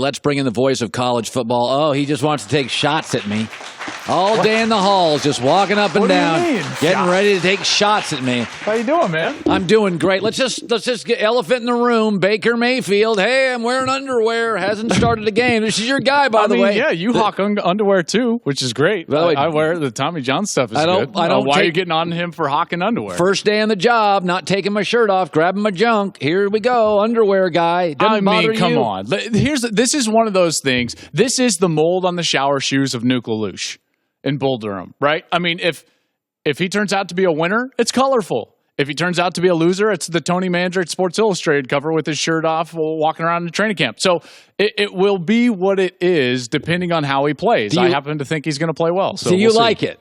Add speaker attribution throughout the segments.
Speaker 1: Let's bring in the voice of college football. Oh, he just wants to take shots at me. All day in the halls, just walking up and down, getting ready to take shots at me.
Speaker 2: How you doing, man?
Speaker 1: I'm doing great. Let's just get elephant in the room. Baker Mayfield. Hey, I'm wearing underwear. Hasn't started a game. This is your guy, by the way.
Speaker 2: Yeah, you hawk underwear too, which is great.
Speaker 1: By the way,
Speaker 2: I wear the Tommy John stuff. Is good. Why are you getting on him for hawking underwear?
Speaker 1: First day on the job, not taking my shirt off, grabbing my junk. Here we go, underwear guy. Doesn't bother
Speaker 2: come
Speaker 1: you.
Speaker 2: on. This is one of those things. This is the mold on the shower shoes of Nuke LaLoosh in Bull Durham, right? I mean, if he turns out to be a winner, it's colorful. If he turns out to be a loser, it's the Tony Mandrake Sports Illustrated cover with his shirt off walking around in training camp. So it will be what it is depending on how he plays. I happen to think he's going to play well. So
Speaker 1: you like it?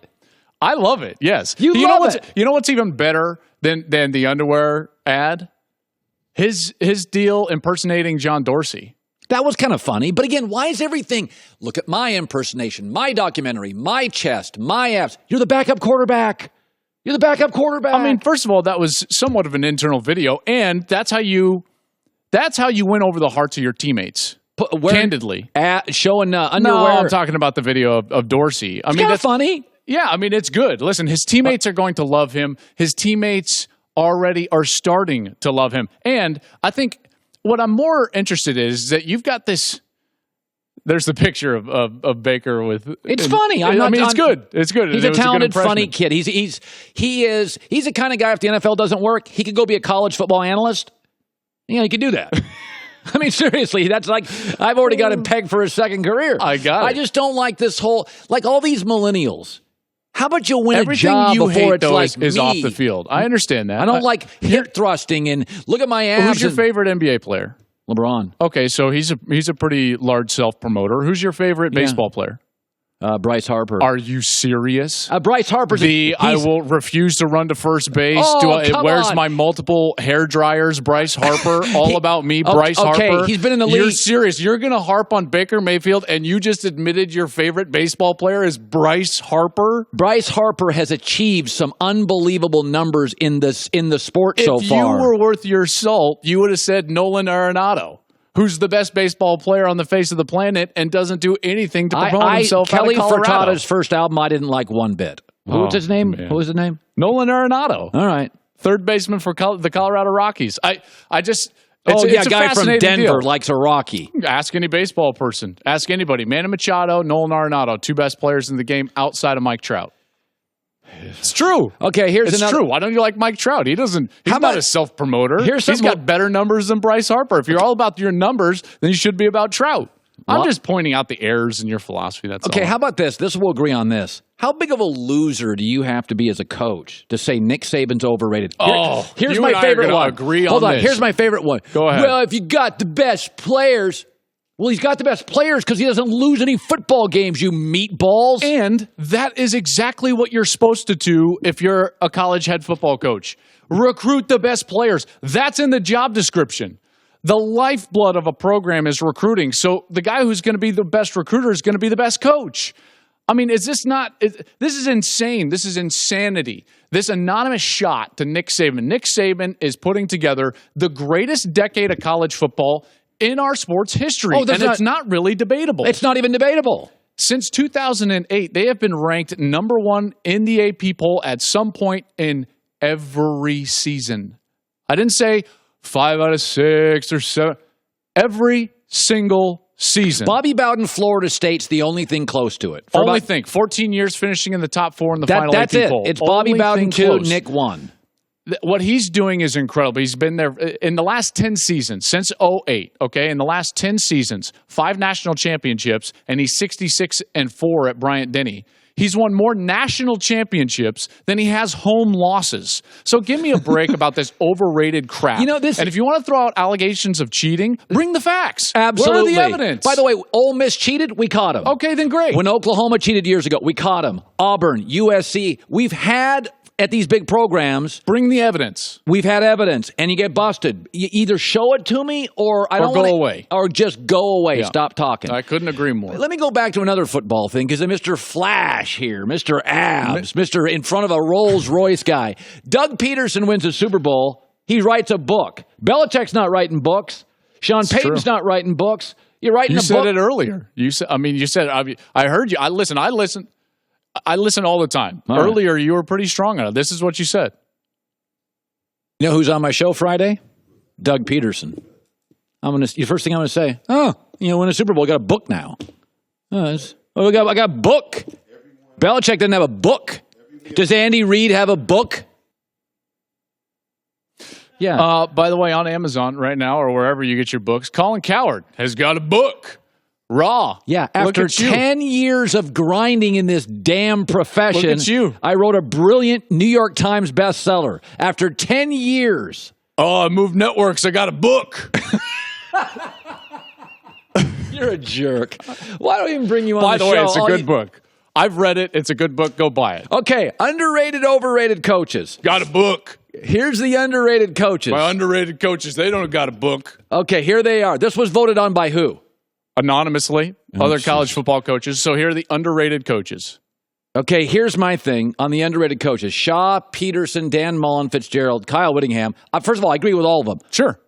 Speaker 2: I love it, yes.
Speaker 1: You love it.
Speaker 2: You know what's even better than the underwear ad? His deal impersonating John Dorsey.
Speaker 1: That was kind of funny. But again, why is everything, look at my impersonation, my documentary, my chest, my abs. You're the backup quarterback. You're the backup quarterback.
Speaker 2: I mean, first of all, that was somewhat of an internal video, and that's how you win over the hearts of your teammates. Candidly.
Speaker 1: Showing underwear.
Speaker 2: No, I'm talking about the video of Dorsey. I mean,
Speaker 1: that's funny.
Speaker 2: Yeah, I mean, it's good. Listen, his teammates are going to love him. His teammates already are starting to love him. And I think what I'm more interested in is that you've got this. There's the picture of Baker with.
Speaker 1: It's funny.
Speaker 2: It's good. It's good.
Speaker 1: He's a talented, funny kid. He's the kind of guy. If the NFL doesn't work, he could go be a college football analyst. He could do that. I mean, seriously, that's like I've already got him pegged for a second career.
Speaker 2: I
Speaker 1: just don't like this whole all these millennials. How about you win
Speaker 2: Everything
Speaker 1: a job
Speaker 2: you
Speaker 1: before
Speaker 2: hate,
Speaker 1: it's
Speaker 2: is
Speaker 1: me?
Speaker 2: off the field? I understand that.
Speaker 1: I don't like hip thrusting and look at my abs.
Speaker 2: Who's your favorite NBA player?
Speaker 1: LeBron.
Speaker 2: Okay, so he's a pretty large self-promoter. Who's your favorite baseball player?
Speaker 1: Bryce Harper.
Speaker 2: Are you serious?
Speaker 1: Bryce Harper's
Speaker 2: I will refuse to run to first base. Where's my multiple hair dryers? Bryce Harper. All about me, Bryce Harper.
Speaker 1: He's been in the league.
Speaker 2: You're serious. You're going to harp on Baker Mayfield, and you just admitted your favorite baseball player is Bryce Harper?
Speaker 1: Bryce Harper has achieved some unbelievable numbers in the sport so far.
Speaker 2: If you were worth your salt, you would have said Nolan Arenado, who's the best baseball player on the face of the planet and doesn't do anything to promote himself out of Colorado.
Speaker 1: Kelly Furtado's first album I didn't like one bit. What's his name?
Speaker 2: Man.
Speaker 1: What was his name?
Speaker 2: Nolan Arenado.
Speaker 1: All right.
Speaker 2: Third baseman for the Colorado Rockies. It's
Speaker 1: a guy from Denver
Speaker 2: deal.
Speaker 1: likes a Rocky.
Speaker 2: Ask any baseball person. Ask anybody. Manny Machado, Nolan Arenado, two best players in the game outside of Mike Trout. It's true.
Speaker 1: Okay,
Speaker 2: it's true. Why don't you like Mike Trout? He's not a self-promoter. He's got better numbers than Bryce Harper. If you're all about your numbers, then you should be about Trout. I'm just pointing out the errors in your philosophy. That's all.
Speaker 1: Okay, how about this? We'll agree on this. How big of a loser do you have to be as a coach to say Nick Saban's overrated? Here's my favorite one. Hold on. Here's my favorite one.
Speaker 2: Go ahead.
Speaker 1: Well, if you got the best players. Well, he's got the best players because he doesn't lose any football games, you meatballs.
Speaker 2: And that is exactly what you're supposed to do if you're a college head football coach. Recruit the best players. That's in the job description. The lifeblood of a program is recruiting. So the guy who's going to be the best recruiter is going to be the best coach. I mean, this is insane. This is insanity. This anonymous shot to Nick Saban. Nick Saban is putting together the greatest decade of college football in our sports history, and it's not really debatable.
Speaker 1: It's not even debatable.
Speaker 2: Since 2008, they have been ranked number one in the AP poll at some point in every season. I didn't say 5 out of 6 or 7. Every single season.
Speaker 1: Bobby Bowden, Florida State's the only thing close to it.
Speaker 2: 14 years finishing in the top 4 in the final AP poll.
Speaker 1: It's Bobby Bowden 2, Nick 1.
Speaker 2: What he's doing is incredible. He's been there in the last 10 seasons, since 2008, okay? In the last 10 seasons, 5 national championships, and he's 66-4 at Bryant-Denny. He's won more national championships than he has home losses. So give me a break about this overrated crap. And if you want to throw out allegations of cheating, bring the facts.
Speaker 1: Absolutely.
Speaker 2: Where are the evidence?
Speaker 1: By the way, Ole Miss cheated. We caught him.
Speaker 2: Okay, then great.
Speaker 1: When Oklahoma cheated years ago, we caught him. Auburn, USC. We've had at these big programs.
Speaker 2: Bring the evidence.
Speaker 1: We've had evidence, and you get busted. You either show it to me or
Speaker 2: away.
Speaker 1: Or just go away.
Speaker 2: Yeah.
Speaker 1: Stop talking.
Speaker 2: I couldn't agree more.
Speaker 1: Let me go back to another football thing, because Mr. Flash here, Mr. Abs, Mr. in front of a Rolls-Royce guy. Doug Peterson wins a Super Bowl. He writes a book. Belichick's not writing books. Sean Payton's not writing books. You're writing
Speaker 2: You
Speaker 1: a
Speaker 2: said
Speaker 1: book.
Speaker 2: it earlier. You said. I heard you. I listen all the time.
Speaker 1: All right.
Speaker 2: Earlier, you were pretty strong on it. This is what you said.
Speaker 1: You know who's on my show Friday? Doug Peterson. The first thing I'm gonna say. Oh, win a Super Bowl. I got a book now. I got a book. Belichick doesn't have a book. Does Andy Reid have a book? Yeah.
Speaker 2: By the way, on Amazon right now or wherever you get your books, Colin Cowherd has got a book. Raw.
Speaker 1: Yeah, after 10 years of grinding in this damn profession,
Speaker 2: Look at you.
Speaker 1: I wrote a brilliant New York Times bestseller. After 10 years.
Speaker 2: Oh, I moved networks. I got a book.
Speaker 1: You're a jerk. Why don't I even bring you on
Speaker 2: By
Speaker 1: the
Speaker 2: the
Speaker 1: show?
Speaker 2: way, it's a good book. I've read it. It's a good book. Go buy it.
Speaker 1: Okay, underrated, overrated coaches.
Speaker 2: Got a book.
Speaker 1: Here's the underrated coaches.
Speaker 2: My underrated coaches, they don't got a book.
Speaker 1: Okay, here they are. This was voted on by who?
Speaker 2: Anonymously, other college football coaches. So here are the underrated coaches.
Speaker 1: Okay, here's my thing on the underrated coaches. Shaw, Peterson, Dan Mullen, Fitzgerald, Kyle Whittingham. First of all, I agree with all of them.
Speaker 2: Sure.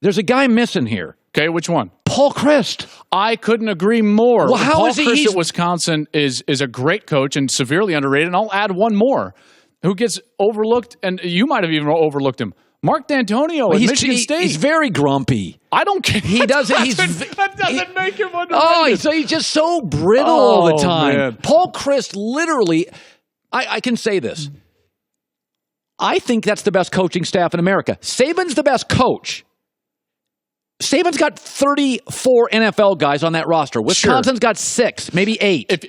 Speaker 1: There's a guy missing here.
Speaker 2: Okay, which one?
Speaker 1: Paul Chryst.
Speaker 2: I couldn't agree more.
Speaker 1: Well, how
Speaker 2: Paul
Speaker 1: is he?
Speaker 2: Chryst at Wisconsin is a great coach and severely underrated. And I'll add one more who gets overlooked, and you might have even overlooked him. Mark D'Antonio at Michigan State.
Speaker 1: He's very grumpy.
Speaker 2: I don't care.
Speaker 1: He doesn't.
Speaker 2: That doesn't make him underrated.
Speaker 1: Oh, so he's just so brittle all the time.
Speaker 2: Man.
Speaker 1: Paul Chryst, literally, I can say this. I think that's the best coaching staff in America. Saban's the best coach. Saban's got 34 NFL guys on that roster. Wisconsin's got 6, maybe 8.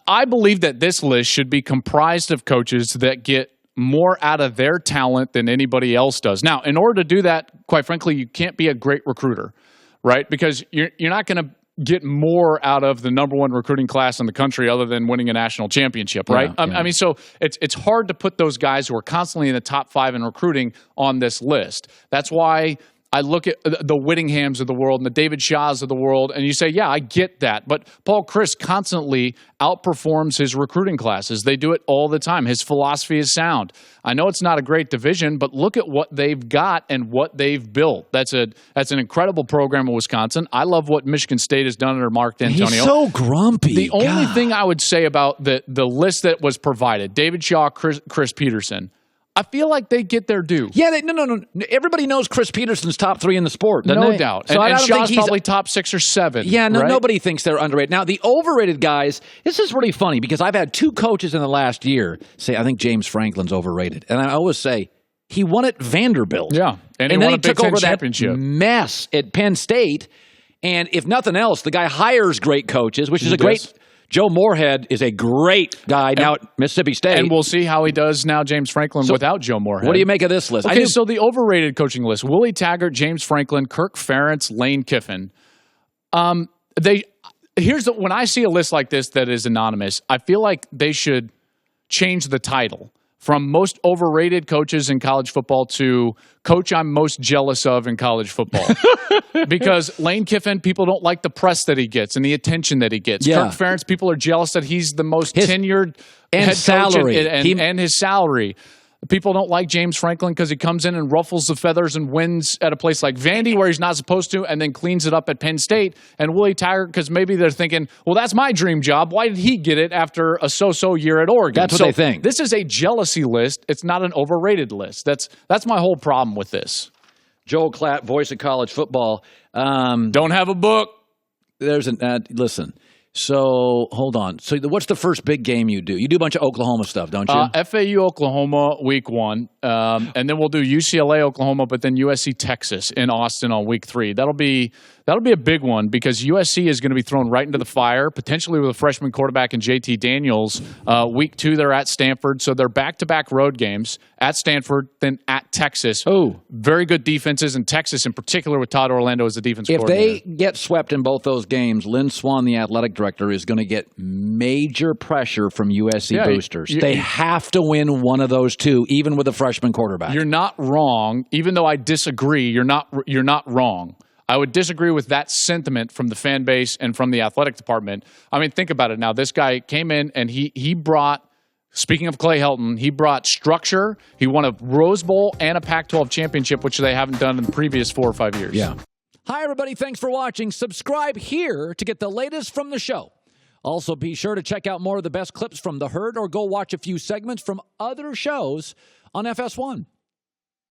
Speaker 2: I believe that this list should be comprised of coaches that get more out of their talent than anybody else does. Now, in order to do that, quite frankly, you can't be a great recruiter, right? Because you're not going to get more out of the number one recruiting class in the country other than winning a national championship, right?
Speaker 1: Yeah.
Speaker 2: I mean, so it's hard to put those guys who are constantly in the top 5 in recruiting on this list. That's why I look at the Whittinghams of the world and the David Shaws of the world, and you say, yeah, I get that. But Paul Chryst constantly outperforms his recruiting classes. They do it all the time. His philosophy is sound. I know it's not a great division, but look at what they've got and what they've built. That's an incredible program in Wisconsin. I love what Michigan State has done under Mark D'Antonio.
Speaker 1: He's so grumpy.
Speaker 2: The only thing I would say about the list that was provided, David Shaw, Chris Peterson, I feel like they get their due.
Speaker 1: Yeah, no. Everybody knows Chris Peterson's top 3 in the sport, doesn't
Speaker 2: No
Speaker 1: they?
Speaker 2: doubt.
Speaker 1: So
Speaker 2: and
Speaker 1: I don't
Speaker 2: Shaw's
Speaker 1: think he's
Speaker 2: probably top 6 or 7.
Speaker 1: Yeah, no,
Speaker 2: right?
Speaker 1: nobody thinks they're underrated. Now, the overrated guys, this is really funny because I've had 2 coaches in the last year say, I think James Franklin's overrated. And I always say, he won at Vanderbilt.
Speaker 2: Yeah, and
Speaker 1: then
Speaker 2: won
Speaker 1: he
Speaker 2: a Big
Speaker 1: took
Speaker 2: Ten
Speaker 1: over that
Speaker 2: championship.
Speaker 1: mess at Penn State. And if nothing else, the guy hires great coaches, which is a great... Joe Moorhead is a great guy now at Mississippi State.
Speaker 2: And we'll see how he does now, James Franklin, without Joe Moorhead.
Speaker 1: What do you make of this list?
Speaker 2: Okay, so the overrated coaching list: Willie Taggart, James Franklin, Kirk Ferentz, Lane Kiffin. When I see a list like this that is anonymous, I feel like they should change the title from most overrated coaches in college football to coach I'm most jealous of in college football. Because Lane Kiffin, people don't like the press that he gets and the attention that he gets.
Speaker 1: Yeah.
Speaker 2: Kirk Ferentz, people are jealous that he's the most tenured head
Speaker 1: salary.
Speaker 2: coach and his salary. People don't like James Franklin because he comes in and ruffles the feathers and wins at a place like Vandy where he's not supposed to and then cleans it up at Penn State. And Willie Taggart, because maybe they're thinking, well, that's my dream job. Why did he get it after a so-so year at Oregon?
Speaker 1: That's what they think.
Speaker 2: This is a jealousy list. It's not an overrated list. That's my whole problem with this.
Speaker 1: Joel Klatt, voice of college football.
Speaker 2: Don't have a book.
Speaker 1: Listen. So, hold on. So, what's the first big game you do? You do a bunch of Oklahoma stuff, don't you?
Speaker 2: FAU, Oklahoma, week 1. And then we'll do UCLA, Oklahoma, but then USC, Texas in Austin on week 3. That'll be a big one because USC is going to be thrown right into the fire, potentially with a freshman quarterback in JT Daniels. Week 2, they're at Stanford. So they're back-to-back road games at Stanford, then at Texas.
Speaker 1: Oh.
Speaker 2: Very good defenses, and Texas in particular with Todd Orlando as the defense coordinator.
Speaker 1: If they get swept in both those games, Lynn Swann, the athletic director, is going to get major pressure from USC boosters. They have to win one of those 2, even with a freshman quarterback.
Speaker 2: You're not wrong. Even though I disagree, you're not wrong. I would disagree with that sentiment from the fan base and from the athletic department. I mean, think about it now. This guy came in and he brought, speaking of Clay Helton, he brought structure. He won a Rose Bowl and a Pac-12 championship, which they haven't done in the previous 4 or 5 years.
Speaker 1: Yeah. Hi, everybody. Thanks for watching. Subscribe here to get the latest from the show. Also, be sure to check out more of the best clips from The Herd or go watch a few segments from other shows on FS1.